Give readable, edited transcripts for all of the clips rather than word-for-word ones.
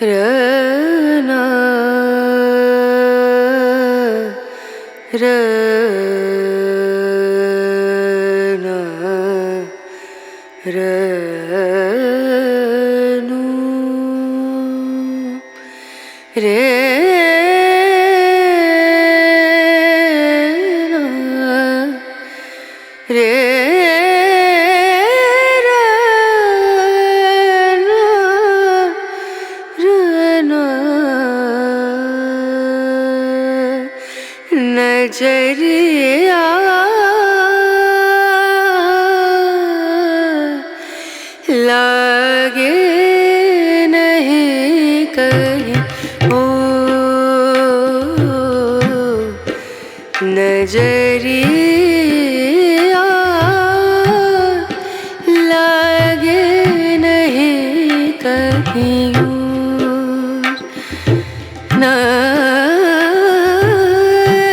Rana, Rana, Ranu, Rena, नजरिया लागे नहीं कहीं ओ नजरिया लागे नहीं कहीं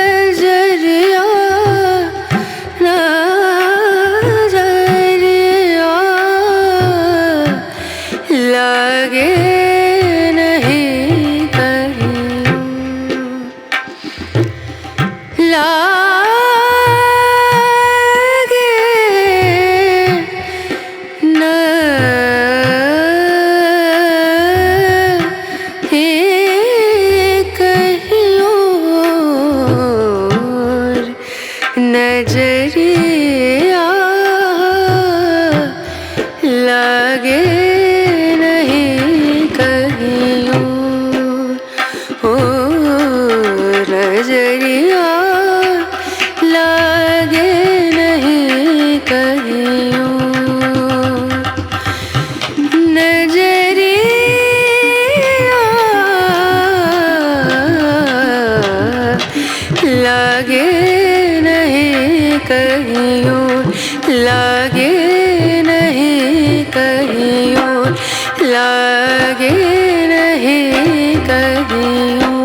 नजरिया नजरिया लागे नहीं कहीं लागे नहीं कहीं और नजरिया लागे नहीं कहीं और नजरिया लागे नहीं कहीं और नजरिया लागे नहीं कहीं और लागे नहीं कहीं और लागे नहीं कहीं और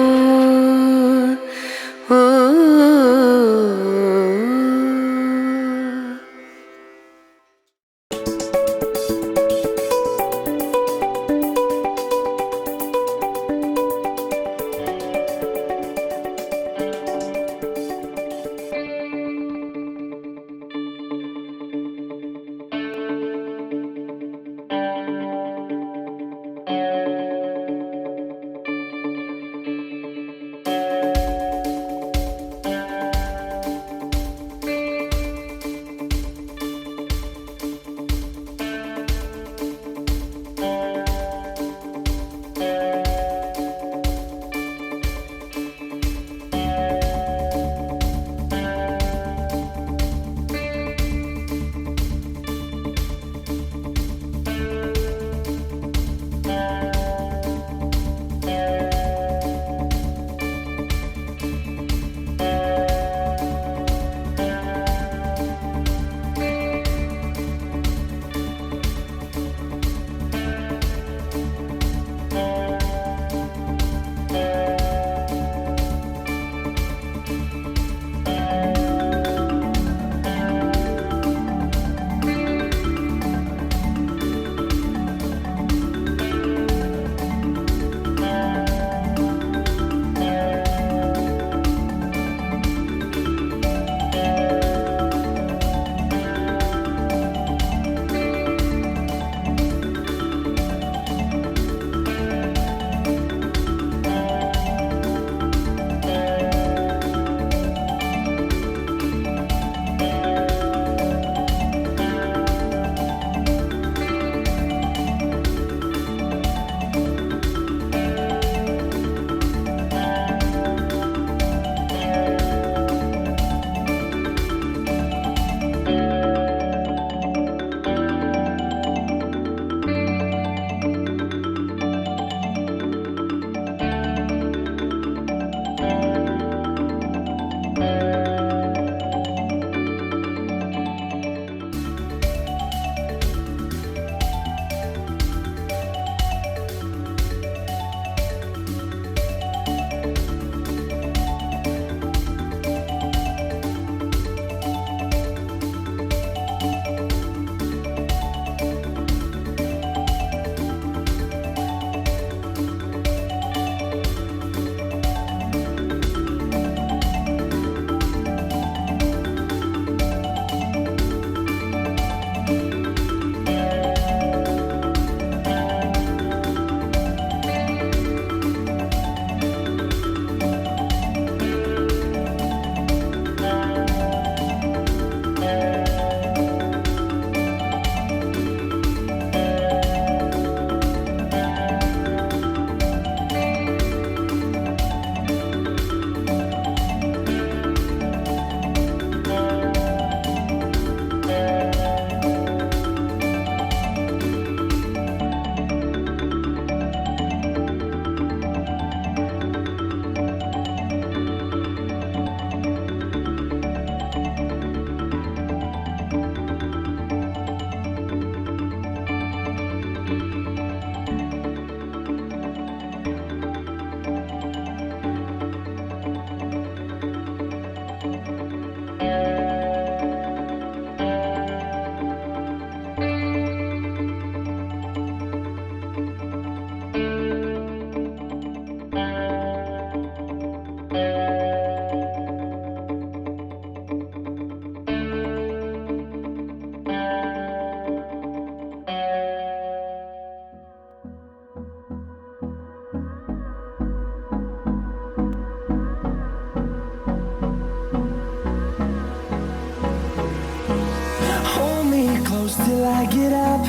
close till I get up.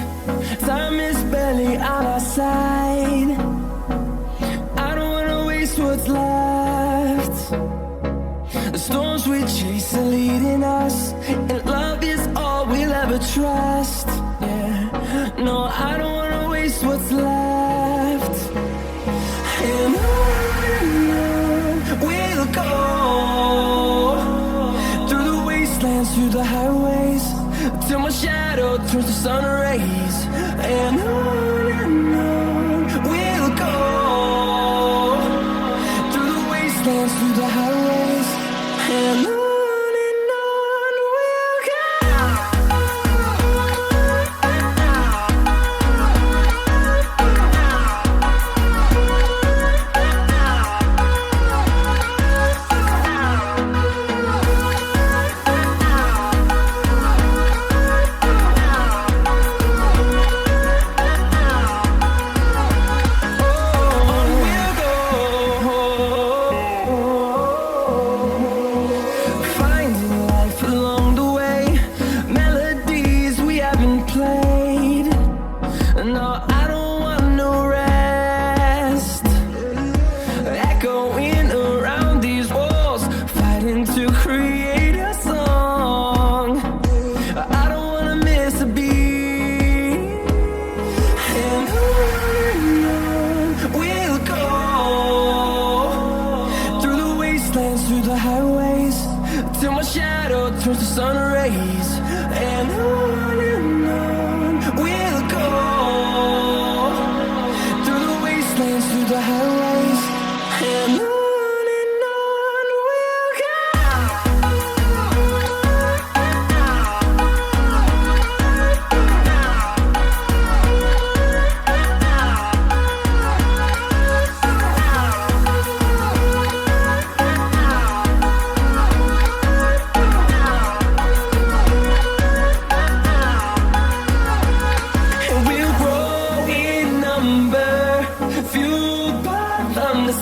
Time is barely on our side. I don't wanna waste what's left. The storms we chase are leading us, and love is all we'll ever trust. Yeah, no, I don't wanna waste what's left. And on we'll go, through the wastelands, through the highways, till my shadow turns to sun rays. And on we'll go, through the wastelands, through the highways, and on we'll go. Turns to sun rays, and on we'll go, through the wastelands, through the highways, and on we'll go.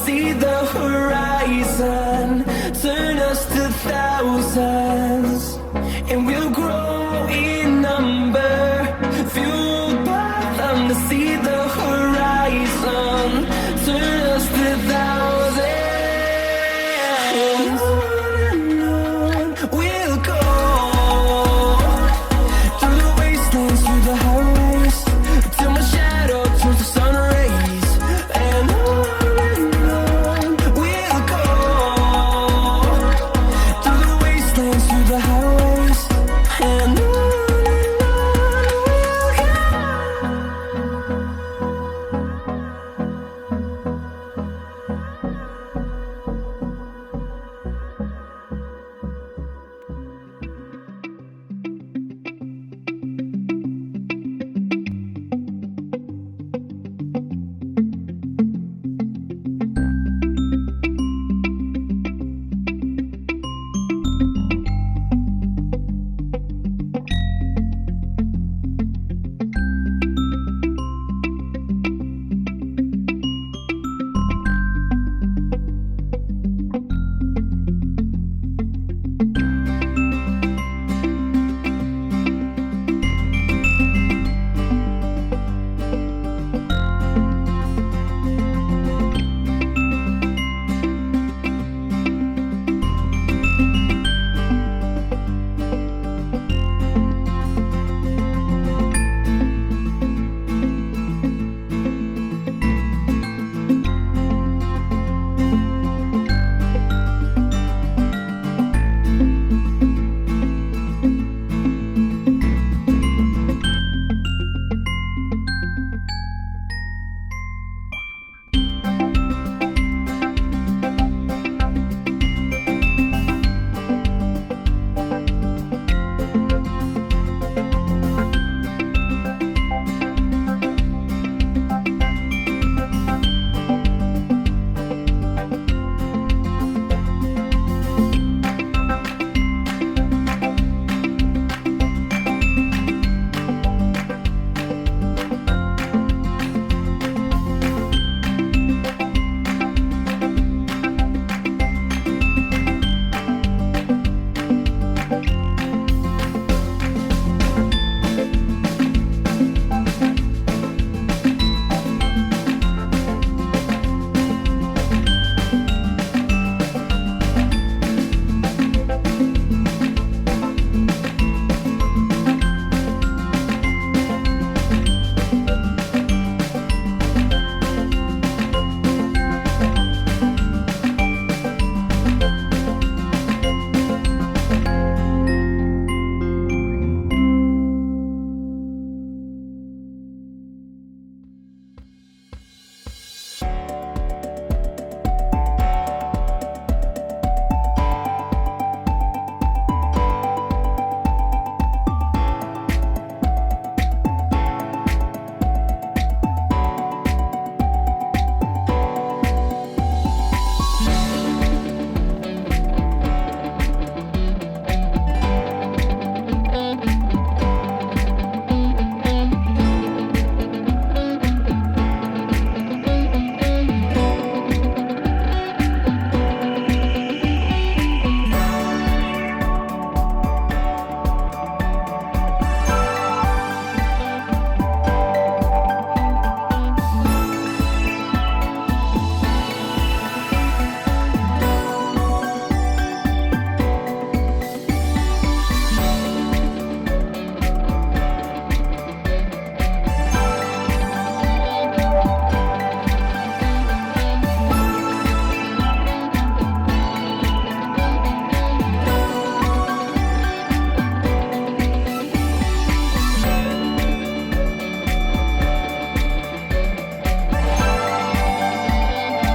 See the horizon turn us to thousands, and we'll grow in number, fueled by them to see the horizon turn